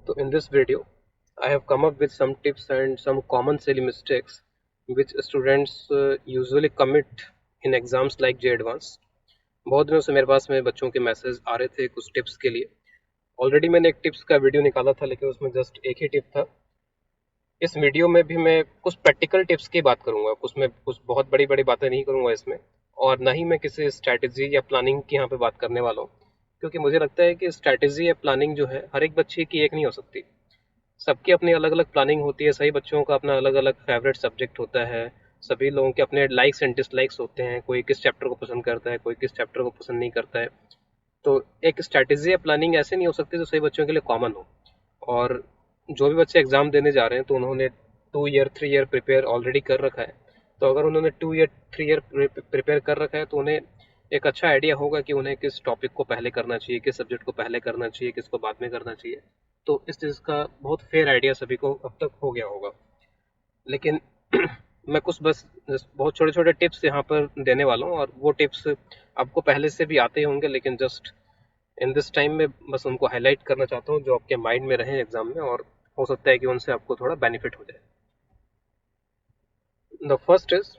So in this video, I have come up with some tips and some common silly mistakes which students usually commit in exams like J Advance. बहुत दिनों से मेरे पास में बच्चों के message आ रहे थे कुछ टिप्स के लिए। ऑलरेडी मैंने एक टिप्स का वीडियो निकाला था, लेकिन उसमें जस्ट एक ही टिप था। इस वीडियो में भी मैं कुछ प्रैक्टिकल टिप्स की बात करूंगा, उसमें कुछ बहुत बड़ी बड़ी बातें नहीं करूंगा इसमें, और ना ही मैं किसी स्ट्रैटेजी या प्लानिंग की यहाँ पे बात करने वाला हूँ, क्योंकि मुझे लगता है कि स्ट्रैटेजी या प्लानिंग जो है हर एक बच्चे की एक नहीं हो सकती। सबकी अपनी अलग अलग प्लानिंग होती है, सभी बच्चों का अपना अलग अलग फेवरेट सब्जेक्ट होता है। सभी लोगों के अपने लाइक्स एंड डिसलाइक्स होते हैं, कोई किस चैप्टर को पसंद करता है, कोई किस चैप्टर को पसंद नहीं करता है। तो एक स्ट्रैटेजी या प्लानिंग ऐसे नहीं हो सकती जो सभी बच्चों के लिए कॉमन हो। और जो भी बच्चे एग्जाम देने जा रहे हैं तो उन्होंने 2 ईयर 3 ईयर प्रिपेयर ऑलरेडी कर रखा है। तो अगर उन्होंने 2 ईयर 3 ईयर प्रिपेयर कर रखा है तो उन्हें एक अच्छा आइडिया होगा कि उन्हें किस टॉपिक को पहले करना चाहिए, किस सब्जेक्ट को पहले करना चाहिए, किसको बाद में करना चाहिए। तो इस चीज़ का बहुत फेयर आइडिया सभी को अब तक हो गया होगा। लेकिन मैं कुछ बस बहुत छोटे छोटे टिप्स यहाँ पर देने वाला हूँ, और वो टिप्स आपको पहले से भी आते ही होंगे, लेकिन जस्ट इन दिस टाइम में बस उनको हाईलाइट करना चाहता हूँ जो आपके माइंड में रहे एग्जाम में, और हो सकता है कि उनसे आपको थोड़ा बेनिफिट हो जाए। द फर्स्ट इज,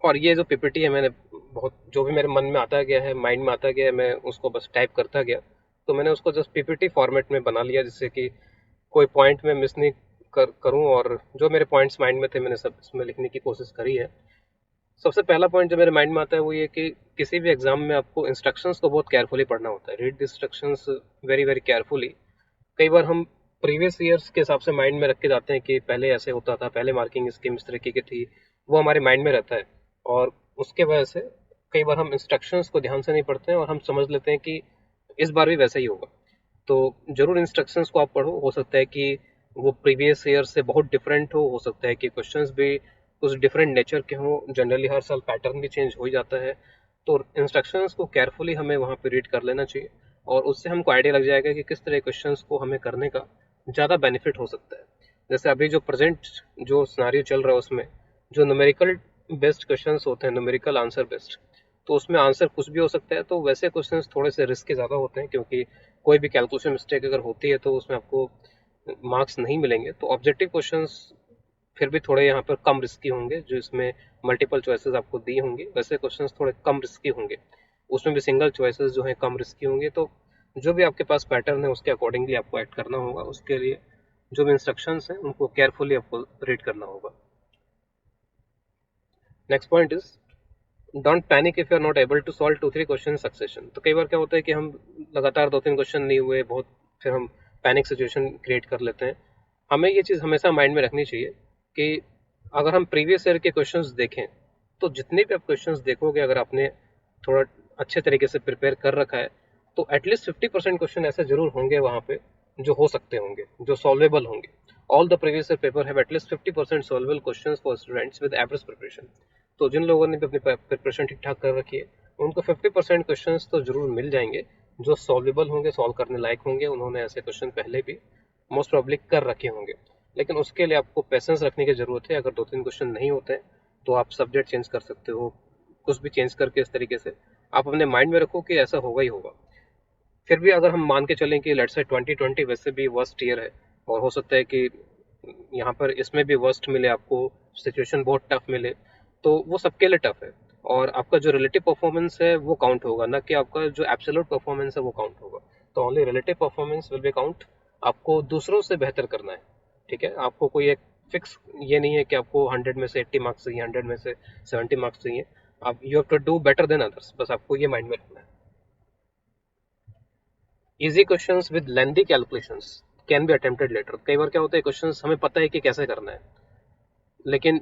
और ये जो पीपीटी है मैंने बहुत जो भी मेरे मन में आता गया है, माइंड में आता गया है, मैं उसको बस टाइप करता गया। तो मैंने उसको जस्ट पीपीटी फॉर्मेट में बना लिया, जिससे कि कोई पॉइंट में मिस नहीं करूं, और जो मेरे पॉइंट्स माइंड में थे मैंने सब इसमें लिखने की कोशिश करी है। सबसे पहला पॉइंट जो मेरे माइंड में आता है वो ये कि किसी भी एग्जाम में आपको इंस्ट्रक्शंस को बहुत केयरफुली पढ़ना होता है। Read the instructions very very carefully. कई बार हम प्रीवियस ईयर्स के हिसाब से माइंड में रख के जाते हैं कि पहले ऐसे होता था, पहले मार्किंग स्कीम इस तरीके की थी, वो हमारे माइंड में रहता है। और उसके वजह से कई बार हम इंस्ट्रक्शंस को ध्यान से नहीं पढ़ते हैं और हम समझ लेते हैं कि इस बार भी वैसा ही होगा। तो जरूर इंस्ट्रक्शंस को आप पढ़ो। हो सकता है कि वो प्रीवियस ईयर से बहुत डिफरेंट हो सकता है कि क्वेश्चंस भी कुछ डिफरेंट नेचर के हों। जनरली हर साल पैटर्न भी चेंज हो ही जाता है। तो इंस्ट्रक्शंस को केयरफुली हमें वहाँ पे रीड कर लेना चाहिए, और उससे हमको आइडिया लग जाएगा कि किस तरह क्वेश्चंस को हमें करने का ज़्यादा बेनिफिट हो सकता है। जैसे अभी जो प्रेजेंट जो सिनारियो चल रहा है उसमें जो न्यूमेरिकल बेस्ड क्वेश्चंस होते हैं, न्यूमेरिकल आंसर बेस्ड, तो उसमें आंसर कुछ भी हो सकता है। तो वैसे क्वेश्चंस थोड़े से रिस्क ज़्यादा होते हैं, क्योंकि कोई भी कैलकुलेशन मिस्टेक अगर होती है तो उसमें आपको मार्क्स नहीं मिलेंगे। तो ऑब्जेक्टिव क्वेश्चंस फिर भी थोड़े यहाँ पर कम रिस्की होंगे, जो इसमें मल्टीपल चॉइसेस आपको दी होंगी। वैसे क्वेश्चंस थोड़े कम रिस्की होंगे, उसमें भी सिंगल चॉइसेस जो है कम रिस्की होंगे। तो जो भी आपके पास पैटर्न है उसके अकॉर्डिंगली आपको एक्ट करना होगा। उसके लिए जो भी इंस्ट्रक्शंस हैं उनको केयरफुली आपको रीड करना होगा। Next point is, don't panic if you are not able to solve 2-3 question succession. तो कई बार क्या होता है कि हम लगातार 2-3 क्वेश्चन नहीं हुए, बहुत फिर हम पैनिक सिचुएशन क्रिएट कर लेते हैं। हमें ये चीज़ हमेशा माइंड में रखनी चाहिए कि अगर हम प्रीवियस ईयर के क्वेश्चंस देखें तो जितने भी आप क्वेश्चंस देखोगे, अगर आपने थोड़ा अच्छे तरीके से प्रिपेयर कर रखा है, तो एटलीस्ट 50% क्वेश्चन ऐसे जरूर होंगे वहाँ पे जो हो सकते होंगे, जो सॉल्वेबल होंगे। All the previous year paper have at least 50% solvable questions for students with average preparation. तो जिन लोगों ने भी अपनी प्रिपरेशन ठीक ठाक कर रखी है उनको 50% क्वेश्चन तो जरूर मिल जाएंगे जो सॉल्वेबल होंगे, सॉल्व करने लायक होंगे। उन्होंने ऐसे क्वेश्चन पहले भी मोस्ट प्रॉब्ली कर रखे होंगे। लेकिन उसके लिए आपको पेशेंस रखने की जरूरत है। अगर 2-3 क्वेश्चन नहीं होते हैं तो आप सब्जेक्ट चेंज कर सकते हो, कुछ भी चेंज करके इस तरीके से आप अपने माइंड में रखो कि ऐसा होगा ही होगा। फिर भी अगर हम मान के चलें कि लेट्स से 2020 वैसे भी वर्स्ट ईयर है, और हो सकता है कि यहाँ पर इसमें भी वर्स्ट मिले आपको, सिचुएशन बहुत टफ मिले, तो वो सबके लिए टफ है। और आपका जो रिलेटिव परफॉर्मेंस है वो काउंट होगा, ना कि आपका जो एब्सोल्यूट परफॉर्मेंस है वो काउंट होगा। तो only relative performance will be count. आपको दूसरों से बेहतर करना है, ठीक है। आपको कोई एक फिक्स ये नहीं है कि आपको 100 में से 80 मार्क्स चाहिए, 100 में से 70 मार्क्स चाहिए। आप you have to do better than others, बस आपको ये माइंड में रखना है। Easy questions with lengthy calculations can be attempted later. कई बार क्या होता है, क्वेश्चंस हमें पता है कि कैसे करना है, लेकिन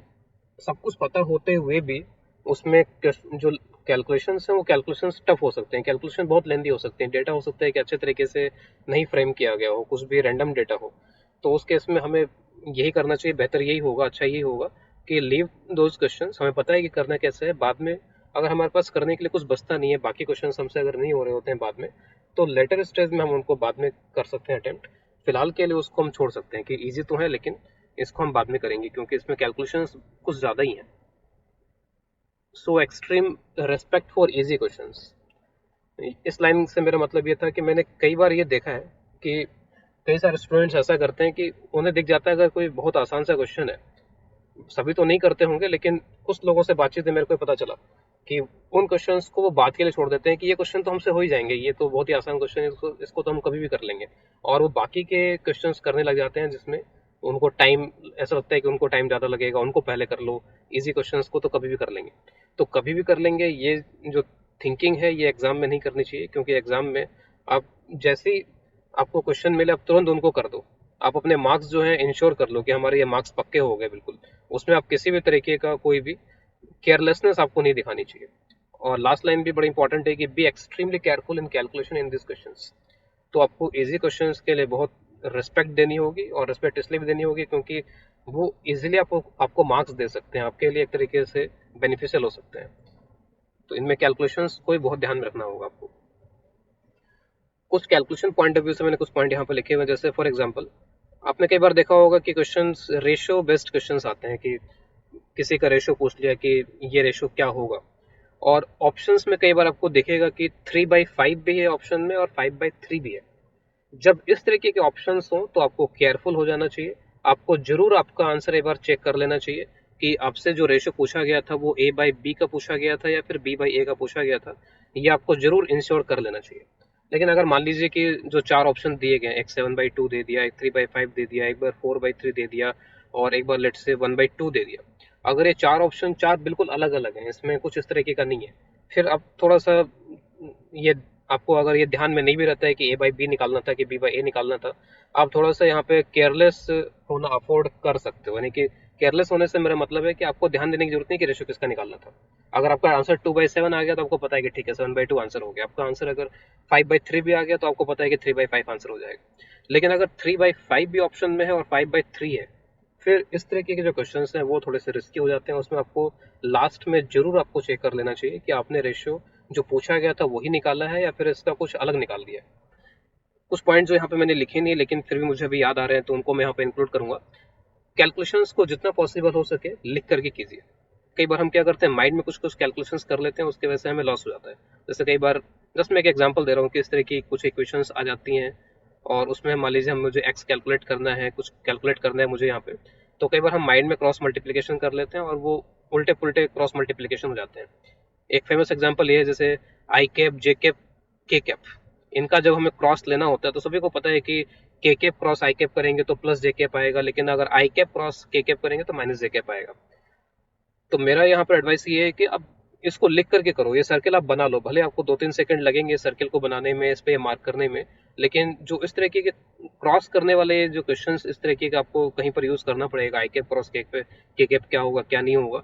सब कुछ पता होते हुए भी उसमें जो कैलकुलेशंस हैं वो कैलकुलेशंस टफ हो सकते हैं, कैलकुलेशन बहुत लेंदी हो सकते हैं, डेटा हो सकता है कि अच्छे तरीके से नहीं फ्रेम किया गया हो, कुछ भी रैंडम डेटा हो। तो उस केस में हमें यही करना चाहिए, बेहतर यही होगा, अच्छा यही होगा कि लीव दोज क्वेश्चंस। हमें पता है कि करना कैसे है, बाद में अगर हमारे पास करने के लिए कुछ बचता नहीं है, बाकी क्वेश्चंस हमसे अगर नहीं हो रहे होते हैं बाद में, तो लेटर स्टेज में हम उनको बाद में कर सकते हैं अटेम्प्ट। फिलहाल के लिए उसको हम छोड़ सकते हैं कि ईजी तो है, लेकिन इसको हम बाद में करेंगे क्योंकि इसमें कैलकुलेशंस कुछ ज़्यादा ही हैं। सो extreme respect for easy questions. इस लाइन से मेरा मतलब ये था कि मैंने कई बार ये देखा है कि कई सारे स्टूडेंट्स ऐसा करते हैं कि उन्हें दिख जाता है अगर कोई बहुत आसान सा क्वेश्चन है, सभी तो नहीं करते होंगे लेकिन कुछ लोगों से बातचीत में मेरे को पता चला कि उन क्वेश्चंस को वो बात के लिए छोड़ देते हैं कि ये क्वेश्चन तो हमसे हो ही जाएंगे, ये तो बहुत ही आसान क्वेश्चन है, इसको तो हम कभी भी कर लेंगे, और वो बाकी के क्वेश्चंस करने लग जाते हैं जिसमें उनको टाइम, ऐसा लगता है कि उनको टाइम ज़्यादा लगेगा, उनको पहले कर लो, इजी क्वेश्चंस को तो कभी भी कर लेंगे। तो कभी भी कर लेंगे ये जो थिंकिंग है ये एग्जाम में नहीं करनी चाहिए, क्योंकि एग्जाम में आप जैसे ही आपको क्वेश्चन मिले आप तुरंत उनको कर दो, आप अपने मार्क्स जो है इंश्योर कर लो कि हमारे ये मार्क्स पक्के हो गए बिल्कुल, उसमें आप किसी भी तरीके का कोई भी केयरलेसनेस आपको नहीं दिखानी चाहिए। और लास्ट लाइन भी बड़ी इंपॉर्टेंट है कि be extremely careful in calculation in this questions. तो आपको इजी क्वेश्चंस के लिए बहुत रिस्पेक्ट देनी होगी, और रिस्पेक्ट इसलिए भी देनी होगी क्योंकि वो इजीली आपको मार्क्स दे सकते हैं, आपके लिए एक तरीके से बेनिफिशियल हो सकते हैं। तो इनमें कैलकुलेशंस को भी बहुत ध्यान में रखना होगा आपको। कुछ कैलकुलेशन पॉइंट ऑफ व्यू से मैंने कुछ पॉइंट यहाँ पर लिखे हुए, जैसे फॉर एग्जांपल आपने कई बार देखा होगा कि क्वेश्चंस रेशियो बेस्ड क्वेश्चंस आते हैं कि किसी का रेशियो पूछ लिया कि ये रेशियो क्या होगा, और ऑप्शंस में कई बार आपको दिखेगा कि 3/5 भी है ऑप्शन में और 5/3 भी है। जब इस तरीके के ऑप्शंस हो तो आपको केयरफुल हो जाना चाहिए, आपको जरूर आपका आंसर एक बार चेक कर लेना चाहिए कि आपसे जो रेशियो पूछा गया था वो A/B का पूछा गया था या फिर B/A का पूछा गया था, ये आपको जरूर इंश्योर कर लेना चाहिए। लेकिन अगर मान लीजिए कि जो चार ऑप्शन दिए गए, एक 7/2 दे दिया, एक 3/5 दे दिया, एक बार 4/3 दे दिया, और एक बार लेट से 1/2 दे दिया, अगर ये चार ऑप्शन चार बिल्कुल अलग अलग हैं, इसमें कुछ इस तरीके का नहीं है, फिर अब थोड़ा सा ये आपको अगर ये ध्यान में नहीं भी रहता है कि A/B निकालना था कि B/A निकालना था, आप थोड़ा सा यहाँ पे केयरलेस होना अफोर्ड कर सकते हो। यानी कि केयरलेस होने से मेरा मतलब है कि आपको ध्यान देने की जरूरत नहीं कि रेशियो किसका निकालना था। अगर आपका आंसर 2/7 आ गया तो आपको पता है कि ठीक है 7/2 आंसर हो गया, आपका आंसर अगर 5/3 भी आ गया तो आपको पता है कि 3/5 आंसर हो जाएगा। लेकिन अगर 3/5 भी ऑप्शन में है और 5/3 है, फिर इस तरीके के जो क्वेश्चन हैं वो थोड़े से रिस्की हो जाते हैं। उसमें आपको लास्ट में जरूर आपको चेक कर लेना चाहिए कि आपने रेशियो जो पूछा गया था वही निकाला है या फिर इसका कुछ अलग निकाल दिया है। कुछ पॉइंट जो यहाँ पे मैंने लिखे नहीं लेकिन फिर भी मुझे अभी याद आ रहे हैं तो उनको मैं यहाँ पे इंक्लूड करूंगा। कैलकुलेशंस को जितना पॉसिबल हो सके लिख करके कीजिए। कई बार हम क्या करते हैं, माइंड में कुछ कुछ कैलकुलेशंस कर लेते हैं, उसकी वजह से हमें लॉस हो जाता है। जैसे कई बार, जस्ट मैं एक एग्जांपल दे रहा हूँ कि इस तरह की कुछ इक्वेशंस आ जाती हैं और उसमें मान लीजिए मुझे एक्स कैलकुलेट करना है, कुछ कैलकुलेट करना है मुझे यहाँ पे, तो कई बार हम माइंड में क्रॉस मल्टीप्लिकेशन कर लेते हैं और वो उल्टे पुल्टे क्रॉस मल्टीप्लिकेशन हो जाते हैं। एक फेमस एग्जांपल ये है, जैसे आई कैप, जे कैप, के कैप, इनका जब हमें क्रॉस लेना होता है तो सभी को पता है कि के कैप क्रॉस आई कैप करेंगे तो प्लस जे कैप आएगा, लेकिन अगर आई कैप क्रॉस के कैप करेंगे तो माइनस जे कैप आएगा। तो मेरा यहाँ पर एडवाइस ये है कि अब इसको लिख करके करो, ये सर्किल आप बना लो, भले आपको 2-3 सेकंड लगेंगे सर्किल को बनाने में, इस पे मार्क करने में, लेकिन जो इस तरीके के क्रॉस करने वाले जो क्वेश्चंस इस तरीके का आपको कहीं पर यूज करना पड़ेगा, आई कैप क्रॉस के पे के कैप क्या होगा क्या नहीं होगा,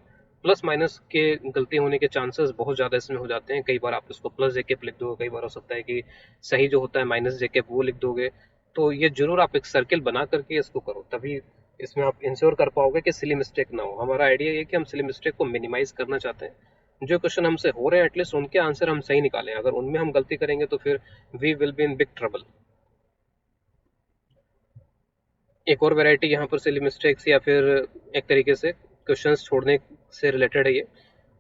प्लस माइनस के गलती होने के चांसेस बहुत ज्यादा इसमें हो जाते हैं। कई बार आप इसको प्लस जे कैप लिख दो, कई बार हो सकता है कि सही जो होता है माइनस जे कैप वो लिख दोगे। तो ये जरूर आप एक सर्किल बना करके इसको करो, तभी इसमें आप इंश्योर कर पाओगे कि सिली मिस्टेक ना हो। हमारा आइडिया ये कि हम सिली मिस्टेक को मिनिमाइज करना चाहते हैं। जो क्वेश्चन हमसे हो रहे हैं एटलीस्ट उनके आंसर हम सही निकालें, अगर उनमें हम गलती करेंगे तो फिर we will be in big trouble. एक और वैरायटी यहाँ पर सिली मिस्टेक्स या फिर एक तरीके से क्वेश्चंस छोड़ने से रिलेटेड है ये,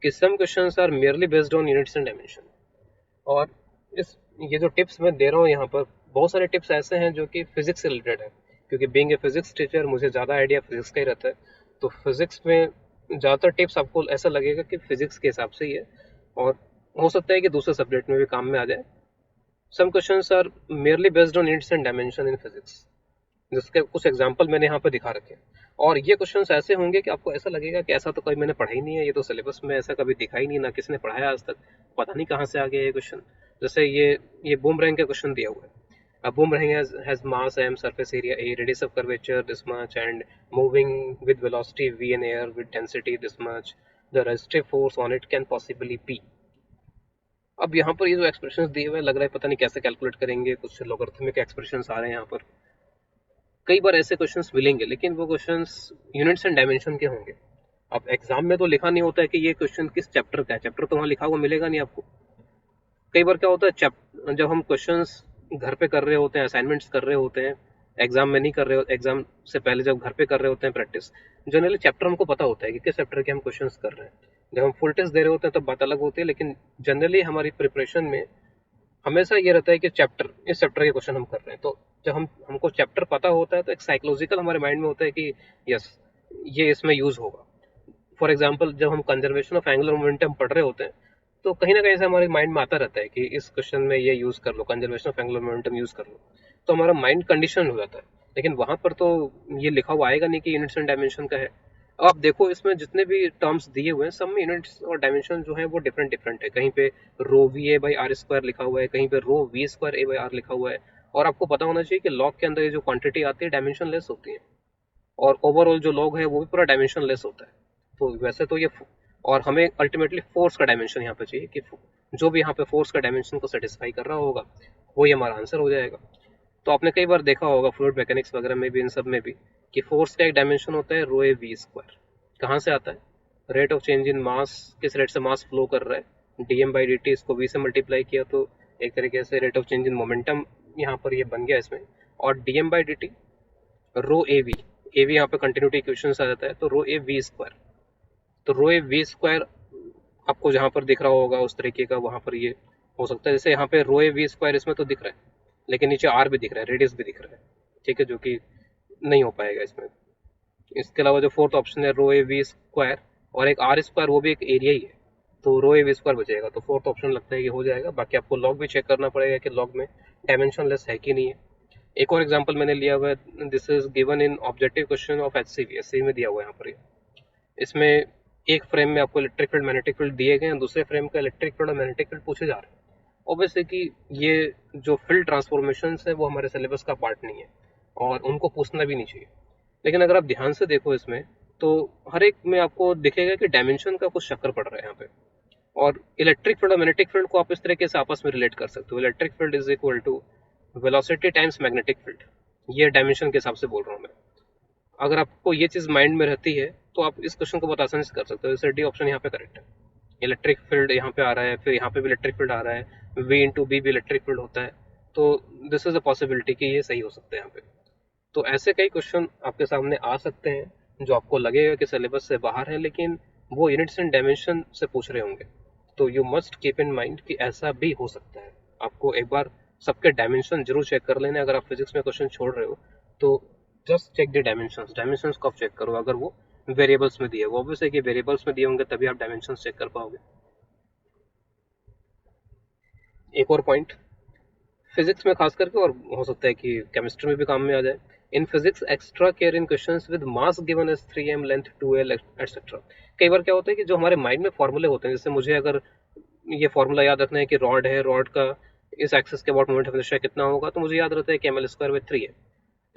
कि some questions are merely based on units and dimension. और इस ये जो टिप्स मैं दे रहा हूँ यहाँ पर, बहुत सारे टिप्स ऐसे हैं जो कि फिजिक्स से रिलेटेड है, क्योंकि बीइंग ए फिजिक्स टीचर मुझे ज़्यादा आइडिया फिजिक्स का ही रहता है। तो फिजिक्स में ज़्यादातर टिप्स आपको ऐसा लगेगा कि फिजिक्स के हिसाब से ही है, और हो सकता है कि दूसरे सब्जेक्ट में भी काम में आ जाए। Some questions are merely based on units and dimension in physics, जिसके कुछ एग्जाम्पल मैंने यहाँ पे दिखा रखे हैं। और ये क्वेश्चंस ऐसे होंगे कि आपको ऐसा लगेगा कि ऐसा तो कभी मैंने पढ़ा ही नहीं है, ये तो सिलेबस में ऐसा कभी दिखा ही नहीं, ना किसी ने पढ़ाया आज तक, पता नहीं कहाँ से आ गया ये क्वेश्चन। जैसे ये बूमरैंग का क्वेश्चन दिया हुआ है। A boomerang has mass m, surface area a, radius of curvature this much, and moving with velocity v in air with density this much. The resistive force on it can possibly be. अब यहाँ पर ये जो expressions दिए हुए हैं, लग रहा है पता नहीं कैसे कैलकुलेट करेंगे, कुछ लॉगरिथमिक एक्सप्रेशंस आ रहे हैं यहाँ पर। कई बार ऐसे क्वेश्चंस मिलेंगे लेकिन वो क्वेश्चंस यूनिट्स एंड डायमेंशन के होंगे। अब एग्जाम में तो लिखा नहीं होता है कि ये क्वेश्चन किस चैप्टर का है, चैप्टर तो वहाँ लिखा हुआ मिलेगा नहीं आपको। कई बार क्या होता है, जब हम क्वेश्चंस घर पे कर रहे होते हैं, असाइनमेंट्स कर रहे होते हैं, एग्जाम में नहीं कर रहे हो, एग्जाम से पहले जब घर पे कर रहे होते हैं प्रैक्टिस, जनरली चैप्टर हमको पता होता है कि किस चैप्टर के हम क्वेश्चंस कर रहे हैं। जब हम फुल टेस्ट दे रहे होते हैं तब बात अलग होती है, लेकिन जनरली हमारी प्रिपरेशन में हमेशा ये रहता है कि इस चैप्टर के क्वेश्चन हम कर रहे हैं, तो जब हमको चैप्टर पता होता है तो एक साइकोलॉजिकल हमारे माइंड में होता है कि यस, ये इसमें यूज होगा। फॉर एग्जाम्पल, जब हम कंजर्वेशन ऑफ एंगुलर मोमेंटम पढ़ रहे होते हैं तो कहीं ना कहीं से हमारे माइंड में आता रहता है कि इस क्वेश्चन में ये यूज कर लो, conservation of angular momentum use कर लो, तो हमारा माइंड कंडीशन हो जाता है। लेकिन वहां पर तो ये लिखा हुआ आएगा नहीं कि यूनिट्स एंड डायमेंशन का है। अब आप देखो, इसमें जितने भी टर्म्स दिए हुए हैं सब में यूनिट्स और डायमेंशन जो है वो डिफरेंट डिफरेंट है। कहीं पे rho V A by R square लिखा हुआ है, कहीं पे rho V square A by R लिखा हुआ है। और आपको पता होना चाहिए कि लॉग के अंदर ये जो क्वांटिटी आती है डायमेंशन लेस होती है, और ओवरऑल जो लॉग है वो भी पूरा डायमेंशन लेस होता है। तो वैसे तो ये, और हमें अल्टीमेटली फोर्स का डायमेंशन यहाँ पे चाहिए कि जो भी यहाँ पे फोर्स का डायमेंशन को सेटिस्फाई कर रहा होगा वही हमारा आंसर हो जाएगा। तो आपने कई बार देखा होगा फ्लूइड मैकेनिक्स वगैरह में भी, इन सब में भी, कि फोर्स का एक डायमेंशन होता है रो ए वी स्क्वायर। कहाँ से आता है? Rate of change in mass, किस रेट से मास फ्लो कर रहा है, d m by d t, इसको वी से मल्टीप्लाई किया तो एक तरीके से rate of change in momentum यहाँ पर ये बन गया इसमें। और d m by d t rho A v यहाँ पे कंटिन्यूटी इक्वेशन आ जाता है, तो रो ए वी स्क्वायर। तो रो ए वी स्क्वायर आपको जहाँ पर दिख रहा होगा उस तरीके का वहाँ पर ये हो सकता है। जैसे यहाँ पे रो ए वी स्क्वायर इसमें तो दिख रहा है, लेकिन नीचे आर भी दिख रहा है, रेडियस भी दिख रहा है, ठीक है, जो कि नहीं हो पाएगा इसमें। इसके अलावा जो फोर्थ ऑप्शन है रो ए वी स्क्वायर और एक आर स्क्वायर, वो भी एक एरिया ही है, तो रो ए वी स्क्वायर बचेगा। तो फोर्थ ऑप्शन लगता है कि हो जाएगा। बाकी आपको लॉग भी चेक करना पड़ेगा कि लॉग में डायमेंशन लेस है कि नहीं है। एक और एग्जांपल मैंने लिया हुआ है, this is given in objective question of HCV में दिया हुआ है यहाँ पर। इसमें एक फ्रेम में आपको इलेक्ट्रिक फील्ड मैग्नेटिक फील्ड दिए गए हैं, दूसरे फ्रेम का इलेक्ट्रिक फील्ड और मैग्नेटिक फील्ड पूछे जा रहे हैं। ऑब्वियसली कि ये जो फील्ड ट्रांसफॉर्मेशन है वो हमारे सिलेबस का पार्ट नहीं है और उनको पूछना भी नहीं चाहिए। लेकिन अगर आप ध्यान से देखो इसमें, तो हर एक में आपको दिखेगा कि डायमेंशन का कुछ चक्कर पड़ रहा है यहाँ पे। और इलेक्ट्रिक फील्ड और मैग्नेटिक फील्ड को आप इस तरीके से आपस में रिलेट कर सकते हो। Electric field is equal to velocity times magnetic field, ये डायमेंशन के हिसाब से बोल रहा हूँ मैं। अगर आपको ये चीज माइंड में रहती है तो आप इस क्वेश्चन को बहुत आसानी से कर सकते हो। जैसे डी ऑप्शन यहाँ पे करेक्ट है, इलेक्ट्रिक फील्ड यहाँ पे आ रहा है, फिर यहाँ पे भी इलेक्ट्रिक फील्ड आ रहा है, वी इंटू बी भी इलेक्ट्रिक फील्ड होता है, तो दिस इज अ पॉसिबिलिटी कि ये सही हो सकता है यहाँ पे। तो ऐसे कई क्वेश्चन आपके सामने आ सकते हैं जो आपको लगेगा कि सिलेबस से बाहर है, लेकिन वो यूनिट्स एंड डायमेंशन से पूछ रहे होंगे। तो you must keep in mind कि ऐसा भी हो सकता है। आपको एक बार सबके डायमेंशन जरूर चेक कर लेना। अगर आप फिजिक्स में क्वेश्चन छोड़ रहे हो तो जस्ट चेक द डायमेंशंस को आप चेक करो। अगर वो वेरिएबल्स में दिए, वो ऑब्वियस है कि वेरिएबल्स में दिए होंगे तभी आप डायमेंशंस चेक कर पाओगे। एक और पॉइंट, फिजिक्स में खास करके, और हो सकता है कि केमिस्ट्री में भी काम में आ जाए, in physics extra care in questions with mass given as 3m length 2l etcetera. कई बार क्या होता है कि जो हमारे माइंड में फॉर्मूले होते हैं, जैसे मुझे अगर ये फॉर्मूला याद रखना है कि रॉड है, रॉड का इस एक्सिस के अबाउट मोमेंट ऑफ इनर्शिया कितना होगा, तो मुझे याद रहता है कि ml स्क्वायर बाई 3 है।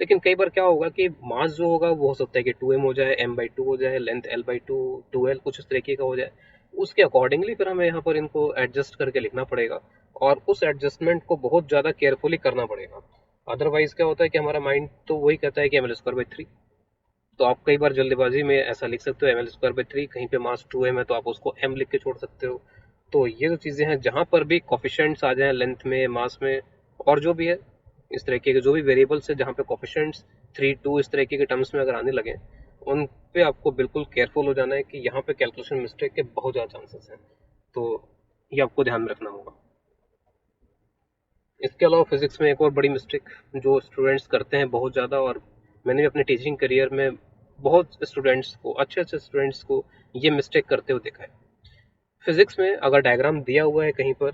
लेकिन कई बार क्या होगा कि मास जो होगा वो हो सकता है कि 2m हो जाए, m/2 हो जाए, लेंथ l/2, 2l कुछ इस तरीके का हो जाए। उसके अकॉर्डिंगली फिर हमें यहाँ पर इनको एडजस्ट करके लिखना पड़ेगा और उस एडजस्टमेंट को बहुत ज़्यादा केयरफुली करना पड़ेगा। अदरवाइज क्या होता है कि हमारा माइंड तो वही कहता है कि ml²/3। तो आप कई बार जल्दबाजी में ऐसा लिख सकते हो ml²/3, कहीं पे मास 2m है तो आप उसको m लिख के छोड़ सकते हो। तो ये जो चीज़ें हैं, जहाँ पर भी कोफिशिएंट्स आ जाएं लेंथ में, मास में, और जो भी है इस तरीके के जो भी वेरिएबल्स है जहाँ पे कोफिशिएंट्स 3, 2 इस तरीके के टर्म्स में अगर आने लगे, उन पे आपको बिल्कुल केयरफुल हो जाना है कि यहाँ पे कैलकुलेशन मिस्टेक के बहुत ज़्यादा चांसेस हैं। तो ये आपको ध्यान में रखना होगा। इसके अलावा फिजिक्स में एक और बड़ी मिस्टेक जो स्टूडेंट्स करते हैं बहुत ज़्यादा, और मैंने भी अपने टीचिंग करियर में बहुत स्टूडेंट्स को, अच्छे अच्छे स्टूडेंट्स को ये मिस्टेक करते हुए देखा है। फिजिक्स में अगर डायग्राम दिया हुआ है कहीं पर,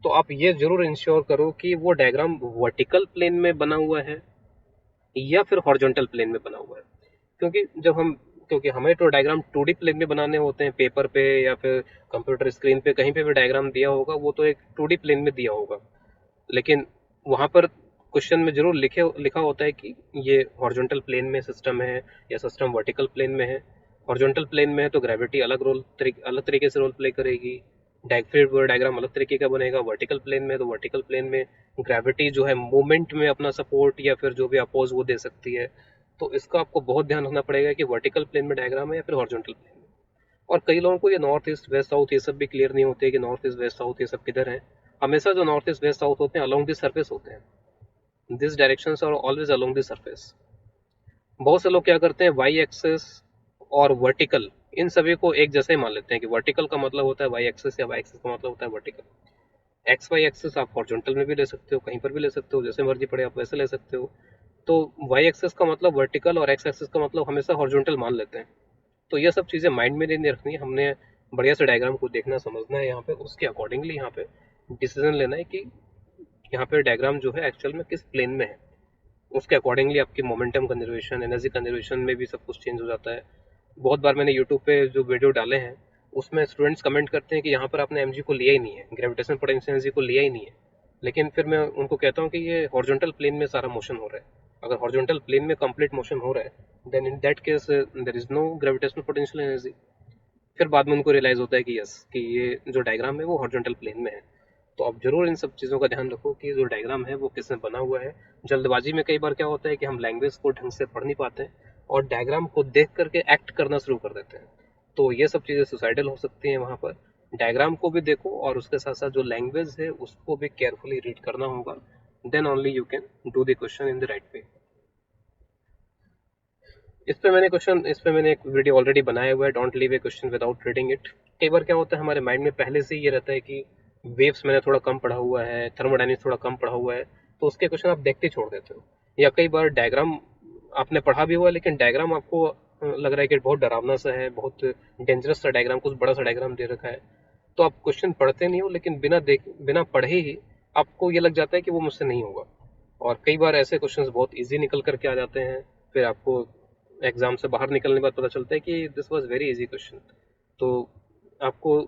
तो आप ये जरूर इंश्योर करो कि वो डायग्राम वर्टिकल प्लेन में बना हुआ है या फिर हॉरिजॉन्टल प्लेन में बना हुआ है। क्योंकि हमें तो डायग्राम 2D प्लेन में बनाने होते हैं, पेपर पे या फिर कंप्यूटर स्क्रीन पे कहीं पे भी डायग्राम दिया होगा वो तो एक 2D प्लेन में दिया होगा। लेकिन वहां पर क्वेश्चन में जरूर लिखा होता है कि ये हॉरिजॉन्टल प्लेन में सिस्टम है या सिस्टम वर्टिकल प्लेन में है। हॉरिजॉन्टल प्लेन में है तो ग्रेविटी अलग तरीके से रोल प्ले करेगी, डायग्राम अलग तरीके का बनेगा। वर्टिकल प्लेन में तो वर्टिकल प्लेन में ग्रेविटी जो है मूवमेंट में अपना सपोर्ट या फिर जो भी अपोज वो दे सकती है। तो इसका आपको बहुत ध्यान रखना पड़ेगा कि वर्टिकल प्लेन में डायग्राम है या फिर हॉरिजॉन्टल प्लेन में। और कई लोगों को ये नॉर्थ ईस्ट वेस्ट साउथ ये सब भी क्लियर नहीं होते कि नॉर्थ ईस्ट वेस्ट साउथ ये सब किधर है। हमेशा जो नॉर्थ ईस्ट वेस्ट साउथ होते हैं अलोंग दिस सरफेस होते हैं। This directions are always along this surface. बहुत से लोग क्या करते हैं, वाई एक्सेस और वर्टिकल इन सभी को एक जैसे ही मान लेते हैं कि वर्टिकल का मतलब होता है वाई एक्सेस या वाई एक्सेस का मतलब होता है वर्टिकल। एक्स वाई एक्सेस आप हॉरिजॉन्टल में भी ले सकते हो, कहीं पर भी ले सकते हो, जैसे मर्जी पड़े आप वैसे ले सकते हो। तो वाई एक्सेस का मतलब वर्टिकल और एक्स एक्सेस का मतलब हमेशा हॉरिजॉन्टल मान लेते हैं। तो ये सब चीज़ें माइंड में नहीं रखनी है, हमने बढ़िया से डायग्राम को देखना समझना है यहाँ पे, उसके अकॉर्डिंगली यहाँ पे डिसीजन लेना है कि यहाँ पे डायग्राम जो है एक्चुअल में किस प्लेन में है। उसके अकॉर्डिंगली आपकी मोमेंटम कंजर्वेशन, एनर्जी कंजर्वेशन में भी सब कुछ चेंज हो जाता है। बहुत बार मैंने यूट्यूब पे जो वीडियो डाले हैं उसमें स्टूडेंट्स कमेंट करते हैं कि यहाँ पर आपने एमजी को लिया ही नहीं है, ग्रेविटेशनल पोटेंशियल एनर्जी को लिया ही नहीं है। लेकिन फिर मैं उनको कहता हूँ कि ये हॉरिजॉन्टल प्लेन में सारा मोशन हो रहा है। अगर हॉरिजॉन्टल प्लेन में कंप्लीट मोशन हो रहा है then in that case there is no gravitational potential energy. फिर बाद में उनको रियलाइज होता है कि यस, कि ये जो डायग्राम है वो हॉरिजॉन्टल प्लेन में है। तो आप जरूर इन सब चीज़ों का ध्यान रखो कि जो डायग्राम है वो किसने बना हुआ है। जल्दबाजी में कई बार क्या होता है कि हम लैंग्वेज को ढंग से पढ़ नहीं पाते हैं और डायग्राम को देख करके एक्ट करना शुरू कर देते हैं। तो ये सब चीज़ें सुसाइडल हो सकती हैं वहाँ पर। डायग्राम को भी देखो और उसके साथ साथ जो लैंग्वेज है उसको भी केयरफुली रीड करना होगा। Then only you can do the question in the right way. इस पे मैंने एक वीडियो ऑलरेडी बनाया हुआ है, don't leave a question without reading it. कई बार क्या होता है हमारे माइंड में पहले से ये रहता है कि वेव्स मैंने थोड़ा कम पढ़ा हुआ है, थर्मोडायनेमिक्स थोड़ा कम पढ़ा हुआ है, तो उसके क्वेश्चन आप देखते ही छोड़ देते हो। या कई बार डायग्राम आपने पढ़ा भी हुआ है लेकिन डायग्राम आपको लग रहा है कि बहुत डरावना सा है, बहुत डेंजरस सा डायग्राम, कुछ बड़ा सा डायग्राम दे रखा है, तो आप क्वेश्चन पढ़ते नहीं हो, लेकिन बिना पढ़े ही आपको ये लग जाता है कि वो मुझसे नहीं होगा। और कई बार ऐसे क्वेश्चंस बहुत इजी निकल करके आ जाते हैं, फिर आपको एग्जाम से बाहर निकलने के बाद पता चलता है कि this was very easy question. तो आपको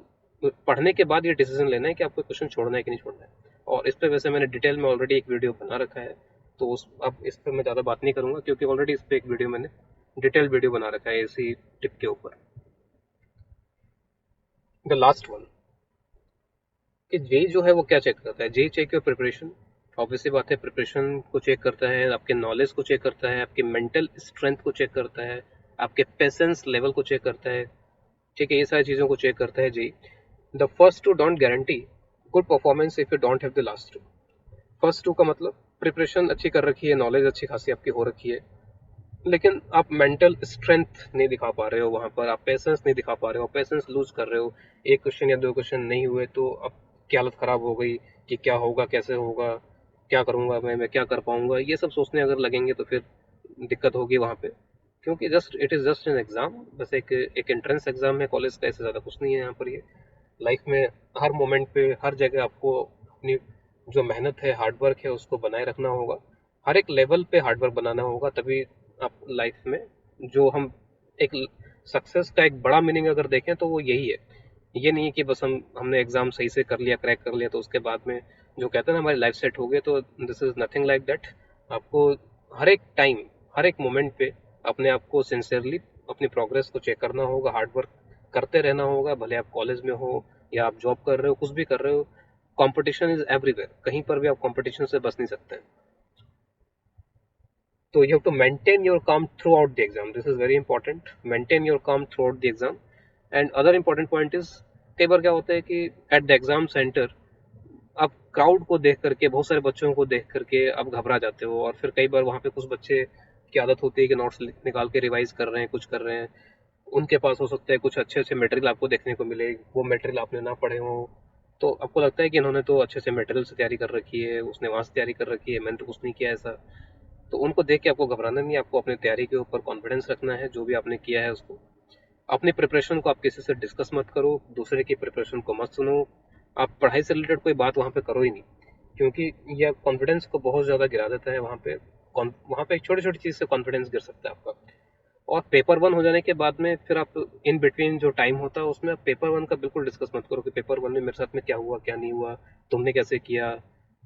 पढ़ने के बाद ये डिसीजन लेना है कि आपको क्वेश्चन छोड़ना है कि नहीं छोड़ना है। और इस पे वैसे मैंने डिटेल में ऑलरेडी एक वीडियो बना रखा है, तो उस अब इस पे मैं ज़्यादा बात नहीं करूंगा क्योंकि ऑलरेडी इस पे एक वीडियो मैंने डिटेल वीडियो बना रखा है इसी टिप के ऊपर। द लास्ट वन, कि जेई जो है वो क्या चेक करता है? JEE check your preparation. Obviously बात है, प्रिपरेशन को चेक करता है, आपके नॉलेज को चेक करता है, आपके मेंटल स्ट्रेंथ को चेक करता है, आपके पेशेंस लेवल को चेक करता है। ठीक है, ये सारी चीज़ों को चेक करता है JEE. The first two don't guarantee good performance if you don't have the last two. First two का मतलब प्रिपरेशन अच्छी कर रखी है, नॉलेज अच्छी खासी आपकी हो रखी है, लेकिन आप मेंटल स्ट्रेंथ नहीं दिखा पा रहे हो वहां पर, आप पेशेंस नहीं दिखा पा रहे हो, पेशेंस लूज कर रहे हो। एक क्वेश्चन या दो क्वेश्चन नहीं हुए तो अब की हालत खराब हो गई कि क्या होगा, कैसे होगा, क्या करूंगा मैं क्या कर पाऊंगा, ये सब सोचने अगर लगेंगे तो फिर दिक्कत होगी वहां पे। क्योंकि just it is just an exam, बस एक एंट्रेंस एग्जाम है कॉलेज का, ऐसे ज़्यादा कुछ नहीं है यहाँ पर। ये लाइफ में हर मोमेंट पे हर जगह आपको अपनी जो मेहनत है, हार्डवर्क है, उसको बनाए रखना होगा। हर एक लेवल पे हार्डवर्क बनाना होगा, तभी आप लाइफ में जो हम एक सक्सेस का एक बड़ा मीनिंग अगर देखें तो वो यही है। ये नहीं है कि बस हमने एग्जाम सही से कर लिया, क्रैक कर लिया, तो उसके बाद में जो कहते हैं ना हमारी लाइफ सेट हो गई, तो this is nothing like that. आपको हर एक टाइम, हर एक मोमेंट पे अपने आप को सिंसियरली अपनी प्रोग्रेस को चेक करना होगा, हार्डवर्क करते रहना होगा, भले आप कॉलेज में हो या आप जॉब कर रहे हो, कुछ भी कर रहे हो। कंपटीशन इज एवरीवेयर, कहीं पर भी आप कंपटीशन से बच नहीं सकते हैं। तो you have to maintain your calm throughout the exam. This is very important. Maintain your calm throughout the exam. And other important point is, कई बार क्या होता है कि एट द एग्जाम सेंटर आप क्राउड को देख करके, बहुत सारे बच्चों को देख करके आप घबरा जाते हो। और फिर कई बार वहाँ पे कुछ बच्चे की आदत होती है कि नोट्स निकाल के रिवाइज कर रहे हैं, कुछ कर रहे हैं, उनके पास हो सकता है कुछ अच्छे अच्छे मटेरियल आपको देखने को मिले, वो मटेरियल आपने ना पढ़े हो, तो आपको लगता है कि इन्होंने तो अच्छे से मटेरियल से तैयारी कर रखी है, उसने वहाँ से तैयारी कर रखी है, मैंने तो कुछ नहीं किया ऐसा। तो उनको देख के आपको घबराना नहीं है, आपको अपनी तैयारी के ऊपर कॉन्फिडेंस रखना है, जो भी आपने किया है उसको। अपनी प्रिपरेशन को आप किसी से डिस्कस मत करो, दूसरे की प्रिपरेशन को मत सुनो, आप पढ़ाई से रिलेटेड कोई बात वहाँ पे करो ही नहीं, क्योंकि यह कॉन्फिडेंस को बहुत ज़्यादा गिरा देता है। वहाँ पे एक छोटी छोटी चीज़ से कॉन्फिडेंस गिर सकता है आपका। और पेपर वन हो जाने के बाद में फिर आप इन बिटवीन जो टाइम होता है उसमें आप पेपर वन का बिल्कुल डिस्कस मत करो कि पेपर वन में मेरे साथ में क्या हुआ, क्या नहीं हुआ, तुमने कैसे किया।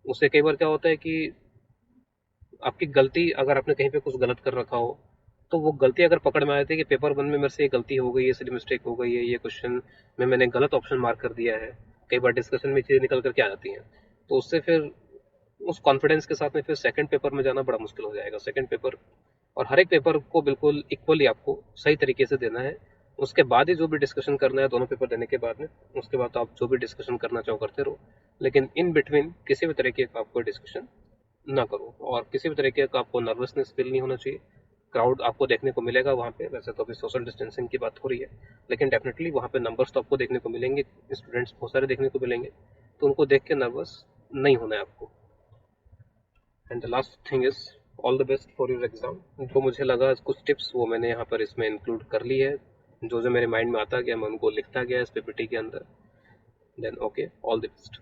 उससे कई बार क्या होता है कि आपकी गलती, अगर आपने कहीं पे कुछ गलत कर रखा हो, तो वो गलती अगर पकड़ में आ जाती है कि पेपर वन में मेरे से ये गलती हो गई, ये सिली मिस्टेक हो गई है, ये क्वेश्चन में मैंने गलत ऑप्शन मार्क कर दिया है, कई बार डिस्कशन में चीज़ें निकल करके आ जाती हैं, तो उससे फिर उस कॉन्फिडेंस के साथ में फिर सेकंड पेपर में जाना बड़ा मुश्किल हो जाएगा। सेकंड पेपर और हर एक पेपर को बिल्कुल इक्वली आपको सही तरीके से देना है। उसके बाद ही जो भी डिस्कशन करना है, दोनों पेपर देने के बाद में, उसके बाद आप जो भी डिस्कशन करना चाहो करते रहो, लेकिन इन बिटवीन किसी भी तरीके का आपको डिस्कशन ना करो। और किसी भी तरीके का आपको नर्वसनेस फील नहीं होना चाहिए। क्राउड आपको देखने को मिलेगा वहाँ पे, वैसे तो अभी सोशल डिस्टेंसिंग की बात हो रही है, लेकिन डेफिनेटली वहाँ पे नंबर्स तो आपको देखने को मिलेंगे, स्टूडेंट्स बहुत सारे देखने को मिलेंगे। तो उनको देख के नर्वस नहीं होना है आपको। And the last thing is all the best for your exam. जो मुझे लगा कुछ टिप्स वो मैंने यहाँ पर इसमें इंक्लूड कर ली है, जो जो मेरे माइंड में आता गया मैं उनको लिखता गया इस पीपीटी के अंदर। Then okay, all the best.